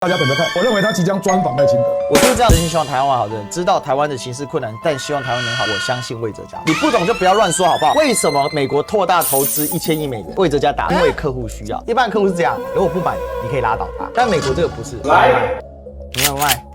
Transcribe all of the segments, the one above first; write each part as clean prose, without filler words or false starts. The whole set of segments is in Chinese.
大家等着看，我认为他即将专访赖清德。我就是这样，真心希望台湾好的人知道台湾的形势困难，但希望台湾能好。我相信魏哲家，你不懂就不要乱说好不好？为什么美国拓大投资1000亿美元？魏哲家答，因为客户需要。一般客户是这样，如果不买，你可以拉倒他。但美国这个不是，来，你要不卖？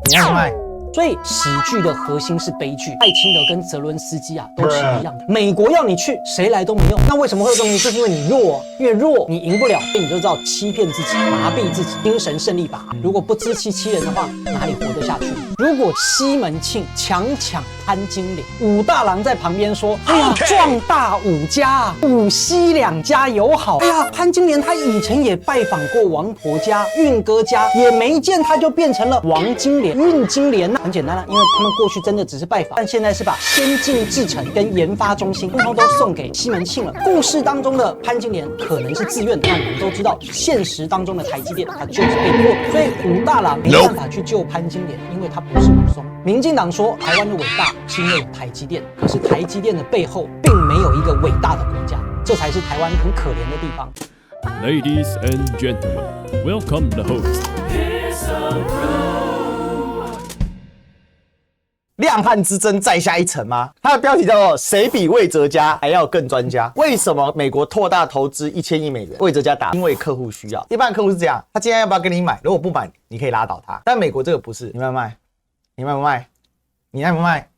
你要不卖？所以喜剧的核心是悲剧，赖清德跟泽伦斯基都是一样的。美国要你去，谁来都没用。那为什么会有这种东西？就是因为你弱，越弱你赢不了，所以你就知道欺骗自己，麻痹自己，精神胜利法。如果不自欺欺人的话，哪里活得下去？如果西门庆强抢潘金莲，武大郎在旁边说：“哎呀，壮大武家啊，武西两家友好。哎呀，潘金莲她以前也拜访过王婆家、运哥家，也没见她就变成了王金莲、运金莲呐。很简单啦，因为他们过去真的只是拜访，但现在是把先进制程跟研发中心通通都送给西门庆了。故事当中的潘金莲可能是自愿的，但我们都知道，现实当中的台积电它就是被迫的。所以武大郎没办法去救潘金莲，因为他不是武松。民进党说台湾的伟大是因为有台积电，可是台积电的背后并没有一个伟大的国家，这才是台湾很可怜的地方。Ladies and gentlemen, welcome the host. 两汉之争再下一城吗？它的标题叫做"谁比魏哲家还要更专家"。为什么美国拓大投资1000亿美元？魏哲家答，因为客户需要。一般客户是这样，他今天要不要跟你买？如果不买，你可以拉倒他。但美国这个不是，你卖不卖？你卖不卖？你卖不卖？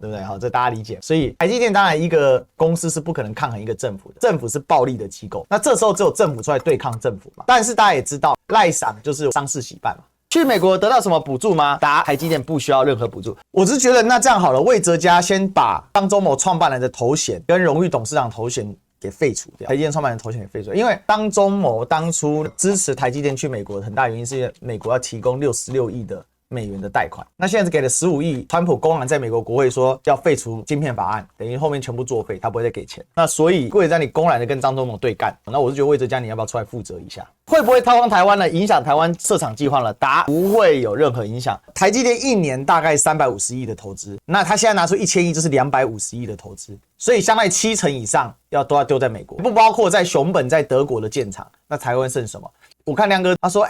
对不对？好，这大家理解。所以台积电当然一个公司是不可能抗衡一个政府的，政府是暴力的机构，那这时候只有政府出来对抗政府嘛。但是大家也知道，赖赏就是丧事喜办嘛。去美国得到什么补助吗？答：台积电不需要任何补助。我是觉得那这样好了，魏哲家先把张忠谋创办人的头衔跟荣誉董事长头衔给废除掉，台积电创办人头衔给废除掉，因为张忠谋当初支持台积电去美国的很大原因是因为美国要提供66亿的美元的贷款，那现在是给了15亿，川普公然在美国国会说要废除晶片法案，等于后面全部作废，他不会再给钱。那所以魏哲家你公然的跟张忠谋对干，那我是觉得魏哲家你要不要出来负责一下？会不会掏空台湾呢？影响台湾设厂计划了？答：不会有任何影响。台积电一年大概350亿的投资，那他现在拿出1000亿，就是250亿的投资，所以相当于70%以上都要丢在美国，不包括在熊本在德国的建厂。那台湾剩什么？我看亮哥他说，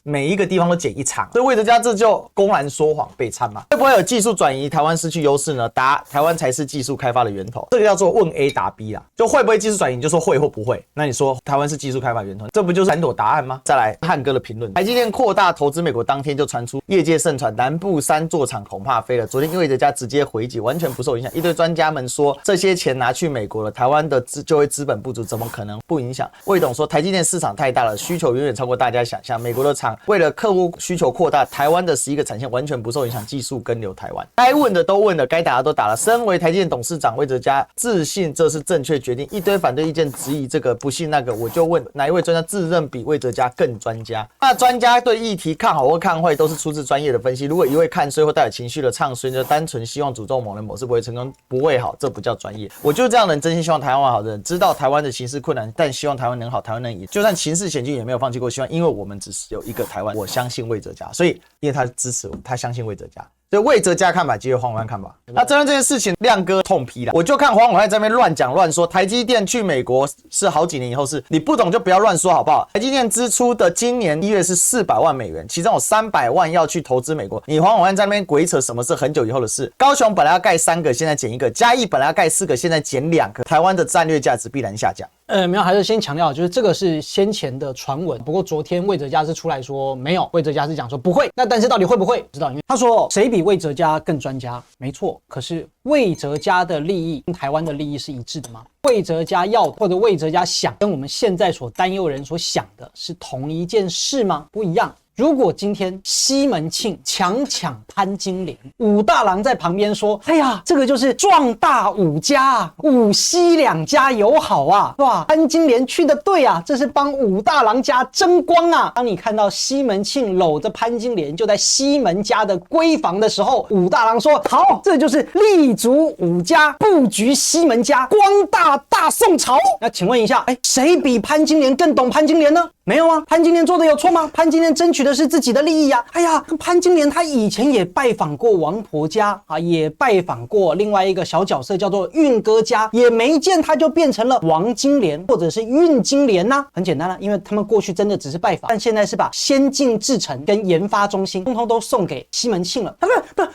每一个地方都减一场，所以魏哲家这就公然说谎被参嘛？会不会有技术转移，台湾失去优势呢？答：台湾才是技术开发的源头，这个叫做问 A 答 B 啦。就会不会技术转移，你就说会或不会。那你说台湾是技术开发源头，这不就是闪躲答案吗？再来汉哥的评论，台积电扩大投资美国当天就传出业界盛传南部3座厂恐怕飞了。昨天魏哲家直接回击，完全不受影响。一堆专家们说这些钱拿去美国了，台湾的就业资本不足，怎么可能不影响？魏董说台积电市场太大了，需求远远超过大家想象，美国的厂为了客户需求扩大，台湾的11个产线完全不受影响，技术跟留台湾。该问的都问了，该打的都打了。身为台积电董事长魏哲家自信这是正确决定，一堆反对意见质疑这个不信那个，我就问哪一位专家自认比魏哲家更专家？那专家对议题看好或看坏都是出自专业的分析，如果一味看衰或带有情绪的唱衰，就单纯希望诅咒某人某事不会成功，不会好，这不叫专业。我就是这样的人，真心希望台湾好的人知道台湾的形势困难，但希望台湾能好，台湾能赢，就算情势险峻也没有放弃过希望，因为我们只是有一个台湾，我相信魏哲家，所以因为他支持我，他相信魏哲家，所以魏哲家看法基于黄伟汉看法。那针对这件事情，亮哥痛批了，我就看黄伟汉在那边乱讲乱说，台积电去美国是好几年以后事，你不懂就不要乱说好不好？台积电支出的今年1月是400万美元，其中有300万要去投资美国，你黄伟汉在那边鬼扯什么是很久以后的事？高雄本来要盖3个，现在减1个；嘉义本来要盖4个，现在减2个，台湾的战略价值必然下降。没有，还是先强调，就是这个是先前的传闻。不过昨天魏哲家是出来说没有，魏哲家是讲说不会。那但是到底会不会？不知道，因为他说谁比魏哲家更专家？没错，可是魏哲家的利益跟台湾的利益是一致的吗？魏哲家要或者魏哲家想跟我们现在所担忧的人所想的是同一件事吗？不一样。如果今天西门庆强抢潘金莲，武大郎在旁边说：“哎呀，这个就是壮大武家啊，武西两家友好啊，哇，潘金莲去的对啊，这是帮武大郎家争光啊。”当你看到西门庆搂着潘金莲就在西门家的闺房的时候，武大郎说：“好，这就是立足武家，布局西门家，光大大宋朝。”那请问一下，谁比潘金莲更懂潘金莲呢？没有啊，潘金莲做的有错吗？潘金莲争取取的是自己的利益啊。哎呀，潘金莲她以前也拜访过王婆家啊，也拜访过另外一个小角色叫做运哥家，也没见她就变成了王金莲或者是运金莲呐。很简单啦，因为他们过去真的只是拜访，但现在是把先进制程跟研发中心通通都送给西门庆了。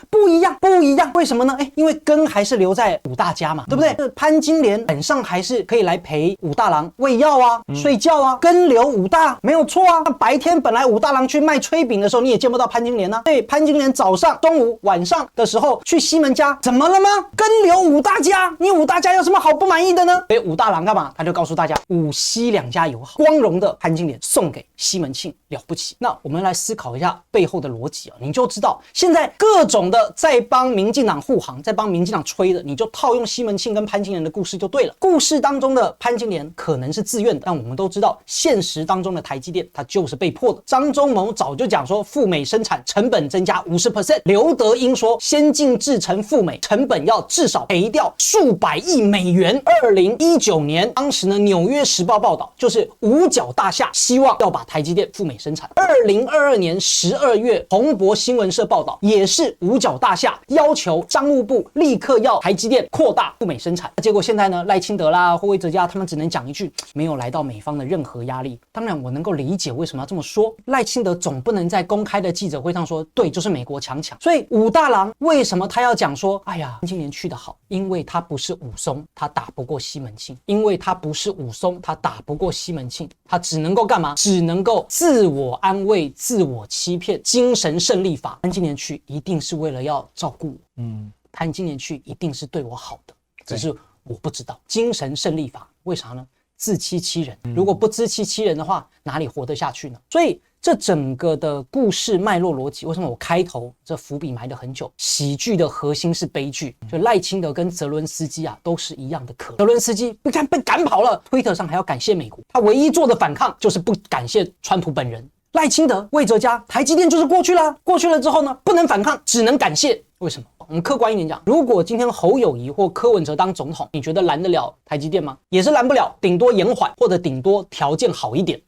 不一样，不一样，为什么呢？因为根还是留在武大家嘛，对不对？潘金莲晚上还是可以来陪武大郎喂药啊、睡觉啊，根留武大没有错啊。白天本来武大郎去卖炊饼的时候，你也见不到潘金莲啊。对，潘金莲早上、中午、晚上的时候去西门家，怎么了吗？根留武大家，你武大家有什么好不满意的呢？所以武大郎干嘛？他就告诉大家，武西两家友好，光荣的潘金莲送给西门庆，了不起。那我们来思考一下背后的逻辑啊，你就知道现在各种的在帮民进党护航，在帮民进党吹的，你就套用西门庆跟潘金莲的故事就对了。故事当中的潘金莲可能是自愿的，但我们都知道现实当中的台积电它就是被迫的。张忠谋早就讲说赴美生产成本增加 50%， 刘德英说先进制程赴美成本要至少赔掉数百亿美元。2019年当时呢纽约时报报道，就是五角大厦希望要把台积电赴美生产。2022年12月彭博新闻社报道，也是五角大厦要求商务部立刻要台积电扩大赴美生产。结果现在呢，赖清德啦、霍威哲家他们只能讲一句，没有来到美方的任何压力。当然我能够理解为什么要这么说，赖清德总不能在公开的记者会上说对，就是美国强。所以武大郎为什么他要讲说，哎呀，今年去得好，因为他不是武松，他打不过西门庆，因为他不是武松，他打不过西门庆，他只能够干嘛？只能够自我安慰、自我欺骗，精神胜利法。潘金莲去一定是为了要照顾我，潘金莲去一定是对我好的，只是我不知道。精神胜利法为啥呢？自欺欺人，如果不自欺欺人的话，哪里活得下去呢？所以这整个的故事脉络逻辑，为什么我开头这伏笔埋得很久？喜剧的核心是悲剧，就赖清德跟泽伦斯基啊都是一样的可。泽伦斯基被赶跑了，推特上还要感谢美国，他唯一做的反抗就是不感谢川普本人。赖清德、魏哲家、台积电就是过去了，过去了之后呢，不能反抗，只能感谢。为什么？我们客观一点讲，如果今天侯友宜或柯文哲当总统，你觉得拦得了台积电吗？也是拦不了，顶多延缓或者顶多条件好一点。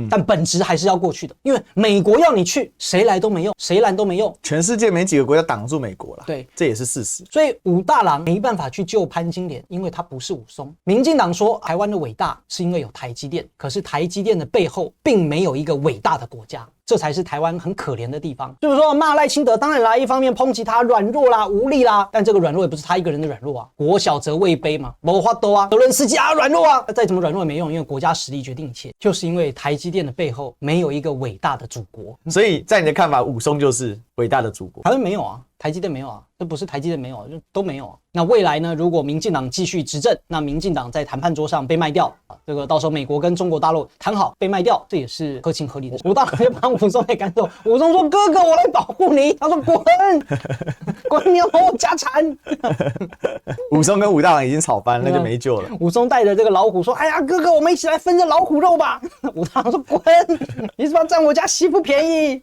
但本质还是要过去的，因为美国要你去，谁来都没用，谁拦都没用。全世界没几个国家挡住美国了，对，这也是事实。所以武大郎没办法去救潘金莲，因为他不是武松。民进党说台湾的伟大是因为有台积电，可是台积电的背后并没有一个伟大的国家。这才是台湾很可怜的地方。就是说骂赖清德，当然啦，一方面抨击他软弱啦、无力啦，但这个软弱也不是他一个人的软弱啊，国小则位卑嘛，没法度啊，泽伦斯基啊软弱啊，再怎么软弱也没用，因为国家实力决定一切，就是因为台积电的背后没有一个伟大的祖国。所以在你的看法，武松就是伟大的祖国？台湾没有啊，台积电没有啊，这不是台积电没有，就都没有啊。那未来呢？如果民进党继续执政，那民进党在谈判桌上被卖掉，这个到时候美国跟中国大陆谈好被卖掉，这也是合情合理的。武大郎就把武松给赶走，武松说：“哥哥，我来保护你。”他说：“滚，滚，你要和我家产。”武松跟武大郎已经吵翻了，那就没救了。武松带着这个老虎说：“哎呀，哥哥，我们一起来分这老虎肉吧。”武大郎说：“滚，你是不是要占我家媳妇便宜？”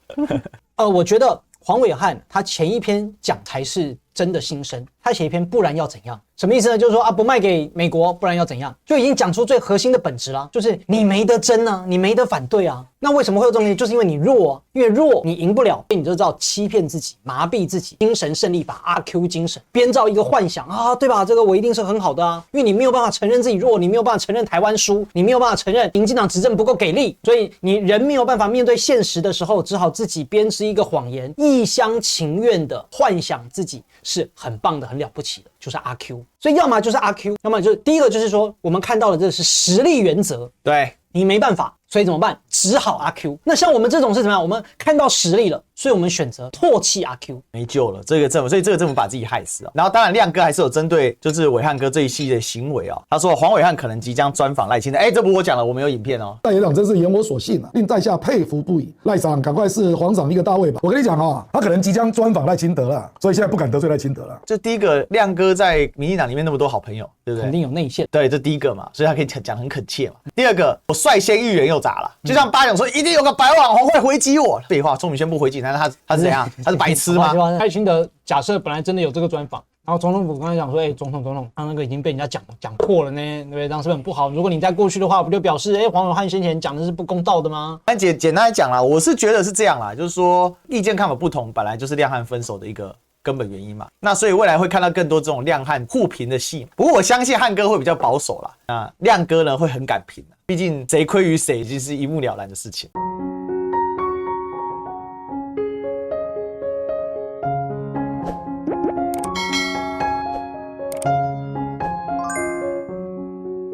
我觉得黄伟汉他前一篇讲才是真的心声，他写一篇不然要怎样，什么意思呢？就是说啊，不卖给美国，不然要怎样，就已经讲出最核心的本质了，就是你没得争啊，你没得反对啊。那为什么会有这种东西？就是因为你弱啊，因为弱你赢不了，所以你就知道欺骗自己，麻痹自己，精神胜利法 RQ 精神，编造一个幻想啊，对吧？这个我一定是很好的啊，因为你没有办法承认自己弱，你没有办法承认台湾输，你没有办法承认民进党执政不够给力，所以你人没有办法面对现实的时候，只好自己编织一个谎言，一厢情愿的幻想自己是很棒的、很了不起的，就是 RQ。所以要么就是 RQ， 要么就是第一个就是说，我们看到的这是实力原则，对你没办法，所以怎么办？只好 RQ。那像我们这种是怎么样？我们看到实力了，所以我们选择唾弃 RQ， 没救了。这个政府，所以这个政府把自己害死啊。然后当然亮哥还是有针对就是伟汉哥这一系列行为啊，他说黄伟汉可能即将专访赖清德，这不我讲了，我们有影片哦。赖野党真是言我所信啊，令在下佩服不已。赖长赶快是皇长一个大位吧。我跟你讲啊，他可能即将专访赖清德了，所以现在不敢得罪赖清德了。这第一个，亮哥在民进党里面那么多好朋友，对不对？肯定有内线。对，这第一个嘛，所以他可以讲很恳切嘛。第二个，我率先预言又咋了？就像巴勇说，一定有个白网红会回击我。废话，钟明轩不回击，难道他是怎样？他是白痴吗？赖清德假设本来真的有这个专访，然后总统府刚才讲说，总统，他那个已经被人家讲破了呢，对不对？这样是不是很不好？如果你在过去的话，不就表示，黄伟汉先前讲的是不公道的吗？但简单来讲啦，我是觉得是这样啦，就是说意见看法不同，本来就是亮汉分手的一个根本原因嘛。那所以未来会看到更多这种亮汉互评的戏。不过我相信汉哥会比较保守啦，那亮哥呢会很敢评，毕竟谁亏于谁已经是一目了然的事情。